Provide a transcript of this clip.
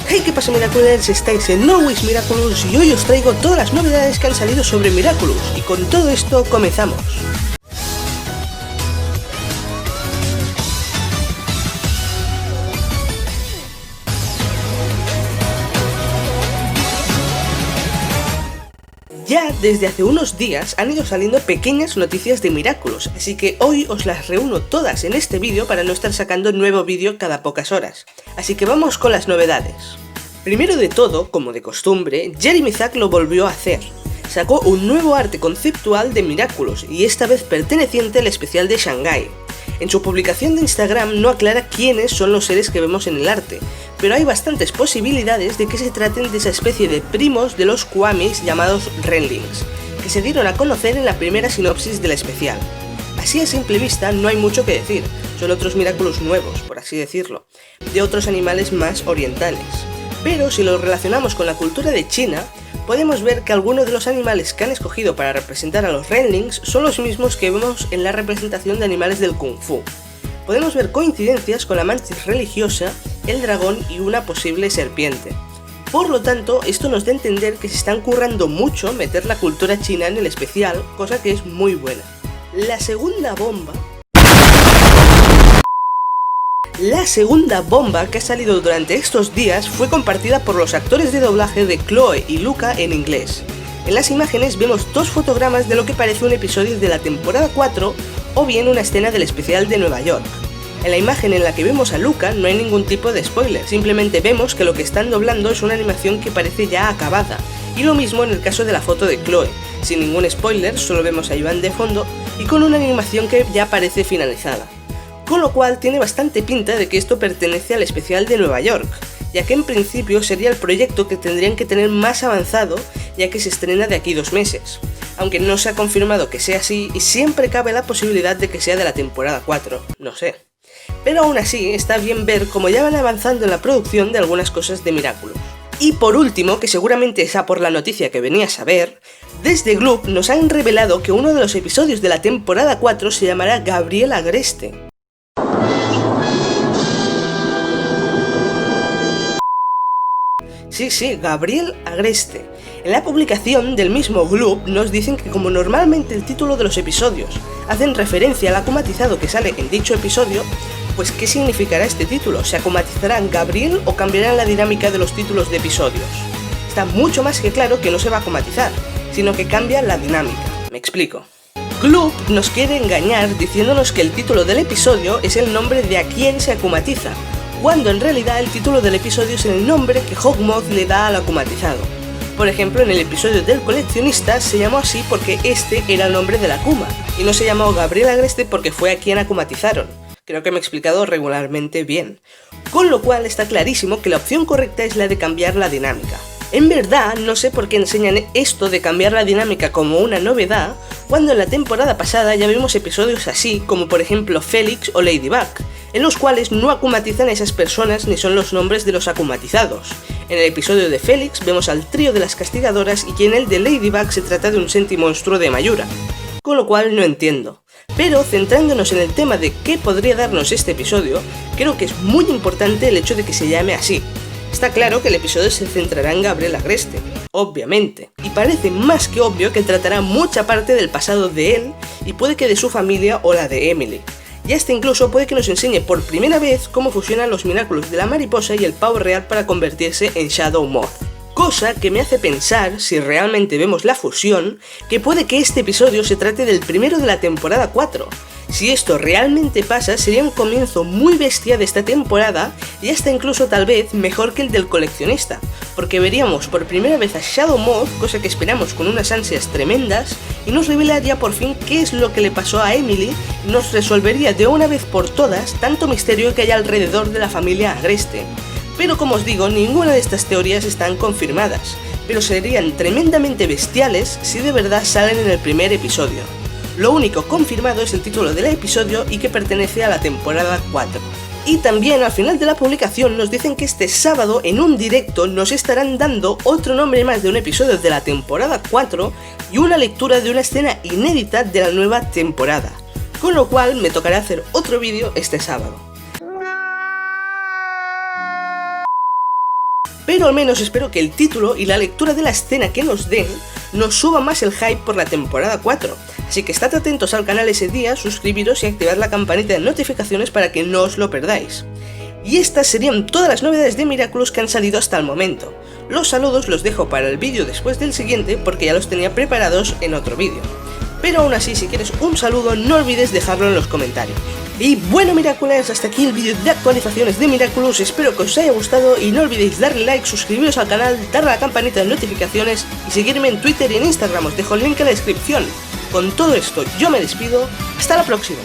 Hey, ¿qué pasa, Miraculers? Estáis en Always Miraculous y hoy os traigo todas las novedades que han salido sobre Miraculous, y con todo esto comenzamos. Ya desde hace unos días han ido saliendo pequeñas noticias de Miraculous, así que hoy os las reúno todas en este vídeo para no estar sacando nuevo vídeo cada pocas horas. Así que vamos con las novedades. Primero de todo, como de costumbre, Jeremy Zack lo volvió a hacer. Sacó un nuevo arte conceptual de Miraculous y esta vez perteneciente al especial de Shanghai. En su publicación de Instagram no aclara quiénes son los seres que vemos en el arte, pero hay bastantes posibilidades de que se traten de esa especie de primos de los Kwamis llamados Renlings, que se dieron a conocer en la primera sinopsis del especial. Así a simple vista no hay mucho que decir, son otros Miraculous nuevos, por así decirlo, de otros animales más orientales. Pero si lo relacionamos con la cultura de China, podemos ver que algunos de los animales que han escogido para representar a los Renlings son los mismos que vemos en la representación de animales del Kung Fu. Podemos ver coincidencias con la mantis religiosa, el dragón y una posible serpiente. Por lo tanto, esto nos da a entender que se están currando mucho meter la cultura china en el especial, cosa que es muy buena. La segunda bomba que ha salido durante estos días fue compartida por los actores de doblaje de Chloe y Luca en inglés. En las imágenes vemos dos fotogramas de lo que parece un episodio de la temporada 4 o bien una escena del especial de Nueva York. En la imagen en la que vemos a Luca no hay ningún tipo de spoiler, simplemente vemos que lo que están doblando es una animación que parece ya acabada, y lo mismo en el caso de la foto de Chloe, sin ningún spoiler, solo vemos a Iván de fondo y con una animación que ya parece finalizada. Con lo cual tiene bastante pinta de que esto pertenece al especial de Nueva York, ya que en principio sería el proyecto que tendrían que tener más avanzado, ya que se estrena de aquí 2 meses, aunque no se ha confirmado que sea así y siempre cabe la posibilidad de que sea de la temporada 4, no sé. Pero aún así está bien ver cómo ya van avanzando en la producción de algunas cosas de Miraculous. Y por último, que seguramente es por la noticia que venías a ver, desde Gloop nos han revelado que uno de los episodios de la temporada 4 se llamará Gabriel Agreste. Sí, Gabriel Agreste. En la publicación del mismo Gloop nos dicen que como normalmente el título de los episodios hacen referencia al akumatizado que sale en dicho episodio, pues ¿qué significará este título? ¿Se akumatizarán Gabriel o cambiarán la dinámica de los títulos de episodios? Está mucho más que claro que no se va a akumatizar, sino que cambia la dinámica. Me explico. Gloop nos quiere engañar diciéndonos que el título del episodio es el nombre de a quien se akumatiza, cuando en realidad el título del episodio es el nombre que Hawkmoth le da al akumatizado. Por ejemplo, en el episodio del coleccionista se llamó así porque este era el nombre del Akuma, y no se llamó Gabriel Agreste porque fue a quien akumatizaron. Creo que me he explicado regularmente bien. Con lo cual está clarísimo que la opción correcta es la de cambiar la dinámica. En verdad, no sé por qué enseñan esto de cambiar la dinámica como una novedad, cuando en la temporada pasada ya vimos episodios así, como por ejemplo Felix o Ladybug, en los cuales no akumatizan a esas personas ni son los nombres de los akumatizados. En el episodio de Felix vemos al trío de las castigadoras y en el de Ladybug se trata de un sentimonstruo de Mayura, con lo cual no entiendo. Pero centrándonos en el tema de qué podría darnos este episodio, creo que es muy importante el hecho de que se llame así. Está claro que el episodio se centrará en Gabriel Agreste, obviamente, y parece más que obvio que tratará mucha parte del pasado de él y puede que de su familia o la de Emily. Y hasta incluso puede que nos enseñe por primera vez cómo fusionan los Miraculous de la mariposa y el pavo real para convertirse en Shadow Moth. Cosa que me hace pensar, si realmente vemos la fusión, que puede que este episodio se trate del primero de la temporada 4. Si esto realmente pasa, sería un comienzo muy bestia de esta temporada y hasta incluso tal vez mejor que el del coleccionista, porque veríamos por primera vez a Shadow Moth, cosa que esperamos con unas ansias tremendas, y nos revelaría por fin qué es lo que le pasó a Emily y nos resolvería de una vez por todas tanto misterio que hay alrededor de la familia Agreste. Pero como os digo, ninguna de estas teorías están confirmadas, pero serían tremendamente bestiales si de verdad salen en el primer episodio. Lo único confirmado es el título del episodio y que pertenece a la temporada 4. Y también al final de la publicación nos dicen que este sábado en un directo nos estarán dando otro nombre más de un episodio de la temporada 4 y una lectura de una escena inédita de la nueva temporada, con lo cual me tocará hacer otro vídeo este sábado. pero al menos espero que el título y la lectura de la escena que nos den nos suba más el hype por la temporada 4, así que estad atentos al canal ese día, suscribiros y activad la campanita de notificaciones para que no os lo perdáis. Y estas serían todas las novedades de Miraculous que han salido hasta el momento. Los saludos los dejo para el vídeo después del siguiente porque ya los tenía preparados en otro vídeo. Pero aún así, si quieres un saludo, no olvides dejarlo en los comentarios. Y bueno, Miraculous, hasta aquí el vídeo de actualizaciones de Miraculous, espero que os haya gustado y no olvidéis darle like, suscribiros al canal, darle a la campanita de notificaciones y seguirme en Twitter y en Instagram, os dejo el link en la descripción. Con todo esto, yo me despido, hasta la próxima.